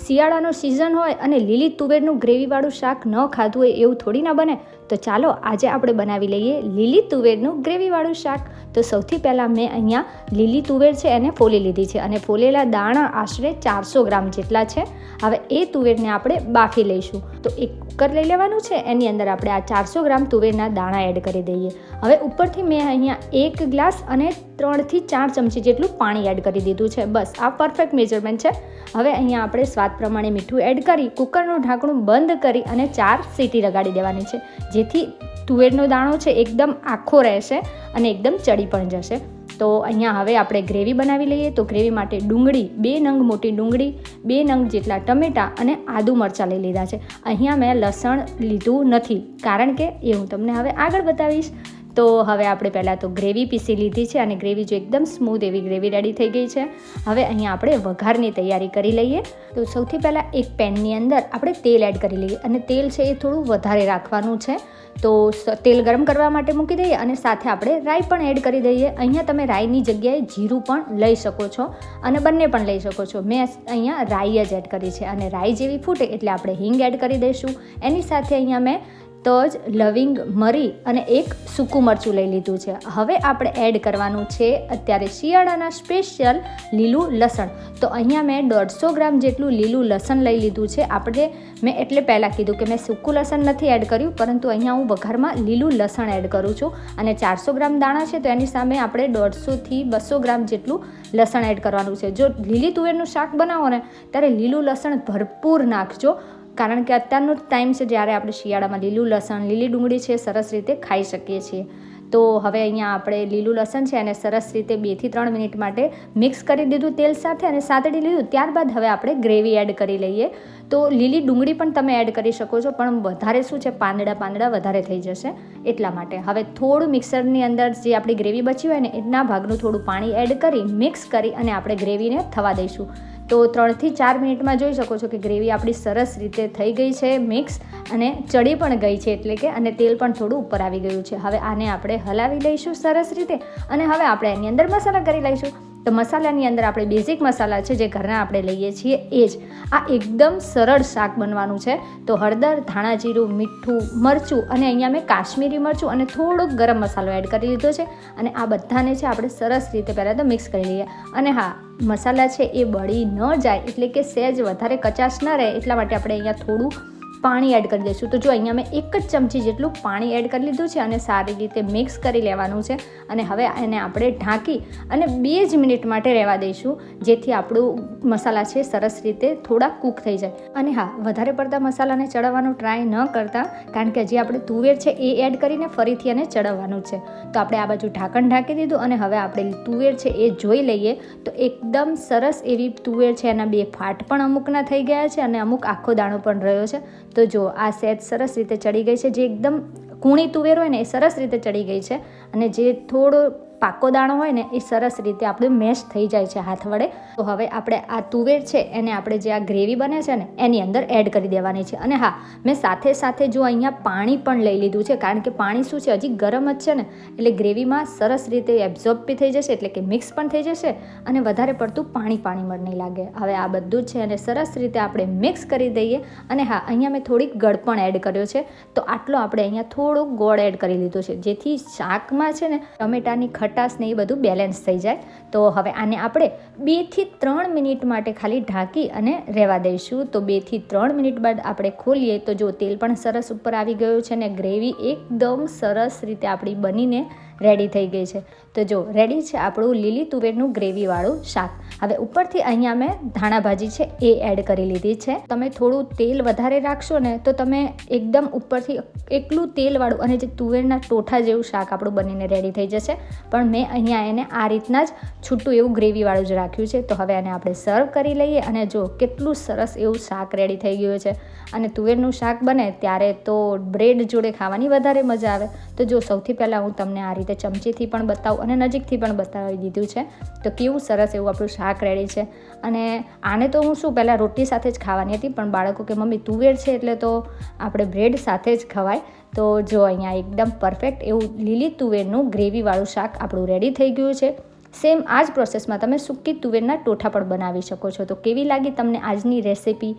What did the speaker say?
શિયાળાનો season હોય અને લીલી તુવેરનું ગ્રેવીવાળું શાક ન ખાધું હોય એવું થોડી ના બને. તો ચાલો આજે આપણે બનાવી લઈએ લીલી તુવેરનું ગ્રેવીવાળું શાક. તો સૌથી પહેલાં મેં અહીંયા લીલી તુવેર છે એને ફોલી લીધી છે અને ફોલેલા દાણા આશરે 400 ગ્રામ જેટલા છે. હવે એ તુવેરને આપણે બાફી લઈશું. તો એક કુકર લઈ લેવાનું છે, એની અંદર આપણે આ 400 ગ્રામ તુવેરના દાણા એડ કરી દઈએ. હવે ઉપરથી મેં અહીંયા 1 ગ્લાસ અને 3 થી 4 ચમચી જેટલું પાણી એડ કરી દીધું છે. બસ આ પરફેક્ટ મેજરમેન્ટ છે. હવે અહીંયા આપણે સ્વાદ પ્રમાણે મીઠું એડ કરી કુકરનું ઢાંકણું બંધ કરી અને 4 સીટી લગાડી દેવાની છે, જેથી તુવેરનો દાણો છે એકદમ આખો રહેશે અને એકદમ ચડી પણ જશે. તો અહીંયા હવે આપણે ગ્રેવી બનાવી લઈએ. તો ગ્રેવી માટે ડુંગળી 2 નંગ મોટી ડુંગળી, 2 નંગ જેટલા ટમેટાં અને આદુ મરચાં લઈ લીધા છે. અહીંયા મેં લસણ લીધું નથી, કારણ કે એ હું તમને હવે આગળ બતાવીશ. તો હવે આપણે પહેલાં તો ગ્રેવી પીસી લીધી છે અને ગ્રેવી જો એકદમ સ્મૂથ એવી ગ્રેવી રેડી થઈ ગઈ છે. હવે અહીંયા આપણે વઘારની તૈયારી કરી લઈએ. તો સૌથી પહેલાં એક પેનની અંદર આપણે તેલ એડ કરી લઈએ અને તેલ છે એ થોડું વધારે રાખવાનું છે. તો તેલ ગરમ કરવા માટે મૂકી દઈએ અને સાથે આપણે રાઈ પણ એડ કરી દઈએ. અહીંયા તમે રાઈની જગ્યાએ જીરું પણ લઈ શકો છો અને બંને પણ લઈ શકો છો. મેં અહીંયા રાઈ જ એડ કરી છે અને રાઈ જેવી ફૂટે એટલે આપણે હિંગ એડ કરી દઈશું. એની સાથે અહીંયા મેં તજ, લવિંગ, મરી અને એક સૂકું મરચું લઈ લીધું છે. હવે આપણે એડ કરવાનું છે અત્યારે શિયાળાના સ્પેશિયલ લીલું લસણ. તો અહીંયા મેં 150 ગ્રામ જેટલું લીલું લસણ લઈ લીધું છે. મેં એટલે પહેલાં કીધું કે મેં સૂકું લસણ નથી એડ કર્યું, પરંતુ અહીંયા હું વઘારમાં લીલું લસણ એડ કરું છું. અને 400 ગ્રામ દાણા છે તો એની સામે આપણે 150 થી 200 ગ્રામ જેટલું લસણ એડ કરવાનું છે. જો લીલી તુવેરનું શાક બનાવો ને ત્યારે લીલું લસણ ભરપૂર નાખજો, કારણ કે અત્યારનો ટાઈમ છે જ્યારે આપણે શિયાળામાં લીલું લસણ, લીલી ડુંગળી છે સરસ રીતે ખાઈ શકીએ છીએ. તો હવે અહીંયા આપણે લીલું લસણ છે અને સરસ રીતે 2 થી 3 મિનિટ માટે મિક્સ કરી દીધું તેલ સાથે અને સાતડી લીધું. ત્યારબાદ હવે આપણે ગ્રેવી એડ કરી લઈએ. તો લીલી ડુંગળી પણ તમે એડ કરી શકો છો, પણ વધારે શું છે પાંદડા વધારે થઈ જશે એટલા માટે. હવે થોડું મિક્સરની અંદર જે આપણી ગ્રેવી બચી હોય ને એના ભાગનું થોડું પાણી એડ કરી મિક્સ કરી અને આપણે ગ્રેવીને થવા દઈશું. તો 3 થી 4 મિનિટમાં જોઈ શકો છો કે ગ્રેવી આપણી સરસ રીતે થઈ ગઈ છે મિક્સ અને ચડી પણ ગઈ છે, એટલે કે અને તેલ પણ થોડું ઉપર આવી ગયું છે. હવે આને આપણે હલાવી લઈશું સરસ રીતે અને હવે આપણે એની અંદર મસાલા કરી લઈશું. તો મસાલાની અંદર આપણે બેઝિક મસાલા છે જે ઘરના આપણે લઈએ છીએ એ જ. આ એકદમ સરળ શાક બનવાનું છે. તો હળદર, ધાણા જીરું, મીઠું, મરચું અને અહીંયા મેં કાશ્મીરી મરચું અને થોડોક ગરમ મસાલો એડ કરી લીધો છે અને આ બધાને છે આપણે સરસ રીતે પહેલાં તો મિક્સ કરી લઈએ. અને હા, મસાલા છે એ બળી ન જાય એટલે કે સહેજ વધારે કચાશ ન રહે એટલા માટે આપણે અહીંયા થોડું પાણી એડ કરી દઈશું. તો જો અહીંયા મેં 1 જ ચમચી જેટલું પાણી એડ કરી લીધું છે અને સારી રીતે મિક્સ કરી લેવાનું છે. અને હવે એને આપણે ઢાંકી અને 2 જ મિનિટ માટે રહેવા દઈશું, જેથી આપણું મસાલા છે સરસ રીતે થોડા કૂક થઈ જાય. અને હા, વધારે પડતા મસાલાને ચડાવવાનું ટ્રાય ન કરતા, કારણ કે હજી આપણે તુવેર છે એ એડ કરીને ફરીથી એને ચડાવવાનું છે. તો આપણે આ બાજુ ઢાંકણ ઢાંકી દીધું અને હવે આપણે તુવેર છે એ જોઈ લઈએ. તો એકદમ સરસ એવી તુવેર છે, એના 2 ફાટ પણ અમુકના થઈ ગયા છે અને અમુક આખો દાણો પણ રહ્યો છે. તો જો આ સહેજ સરસ રીતે ચડી ગઈ છે. જે એકદમ કૂણી તુવેર હોય ને એ સરસ રીતે ચડી ગઈ છે અને જે થોડો પાકો દાણો હોય ને એ સરસ રીતે આપણે મેશ થઈ જાય છે હાથ વડે. તો હવે આપણે આ તુવેર છે એને આપણે જે આ ગ્રેવી બને છે ને એની અંદર એડ કરી દેવાની છે. અને હા, મેં સાથે સાથે જો અહીંયા પાણી પણ લઈ લીધું છે, કારણ કે પાણી શું છે હજી ગરમ જ છે ને, એટલે ગ્રેવીમાં સરસ રીતે એબ્ઝોર્બ બી થઈ જશે, એટલે કે મિક્સ પણ થઈ જશે અને વધારે પડતું પાણી નહીં લાગે. હવે આ બધું જ છે અને સરસ રીતે આપણે મિક્સ કરી દઈએ. અને હા, અહીંયા મેં થોડીક ગળ પણ એડ કર્યો છે. તો આટલો આપણે અહીંયા થોડુંક ગોળ એડ કરી લીધો છે, જેથી શાકમાં છે ને ટમેટાની ખટાશ ને એ બધું બેલેન્સ થઈ જાય. તો હવે આને આપણે 2 થી 3 મિનિટ માટે ખાલી ઢાંકી અને રહેવા દઈશું. તો 2 થી 3 મિનિટ બાદ આપણે ખોલીએ તો જો તેલ પણ સરસ ઉપર આવી ગયું છે અને ગ્રેવી એકદમ સરસ રીતે આપણી બનીને રેડી થઈ ગઈ છે. તો જો રેડી છે આપણું લીલી તુવેરનું ગ્રેવીવાળું શાક. હવે ઉપરથી અહીંયા મેં ધાણા ભાજી છે એ એડ કરી લીધી છે. તમે થોડું તેલ વધારે રાખશો ને તો તમે એકદમ ઉપરથી એકલું તેલવાળું અને જે તુવેરના ટોઠા જેવું શાક આપણું બનીને રેડી થઈ જશે. પણ મેં અહીંયા એને આ રીતના જ છૂટું એવું ગ્રેવીવાળું જ રાખ્યું છે. તો હવે આને આપણે સર્વ કરી લઈએ અને જો કેટલું સરસ એવું શાક રેડી થઈ ગયું છે. અને તુવેરનું શાક બને ત્યારે તો બ્રેડ જોડે ખાવાની વધારે મજા આવે. તો જો સૌથી પહેલાં હું તમને આ રીતે ચમચીથી પણ બતાવું અને નજીકથી પણ બતાવી દીધું છે. તો કેવું સરસ એવું આપણું શાક રેડી છે. અને આને તો હું શું પહેલાં રોટી સાથે જ ખાવાની હતી, પણ બાળકો કે મમ્મી તુવેર છે એટલે તો આપણે બ્રેડ સાથે જ ખવાય. તો જો અહીંયા એકદમ પરફેક્ટ એવું લીલી તુવેરનું ગ્રેવીવાળું શાક આપણું રેડી થઈ ગયું છે. સેમ આ જ પ્રોસેસમાં તમે સૂકી તુવેરના ટોઠા પણ બનાવી શકો છો. તો કેવી લાગી તમને આજની રેસિપી?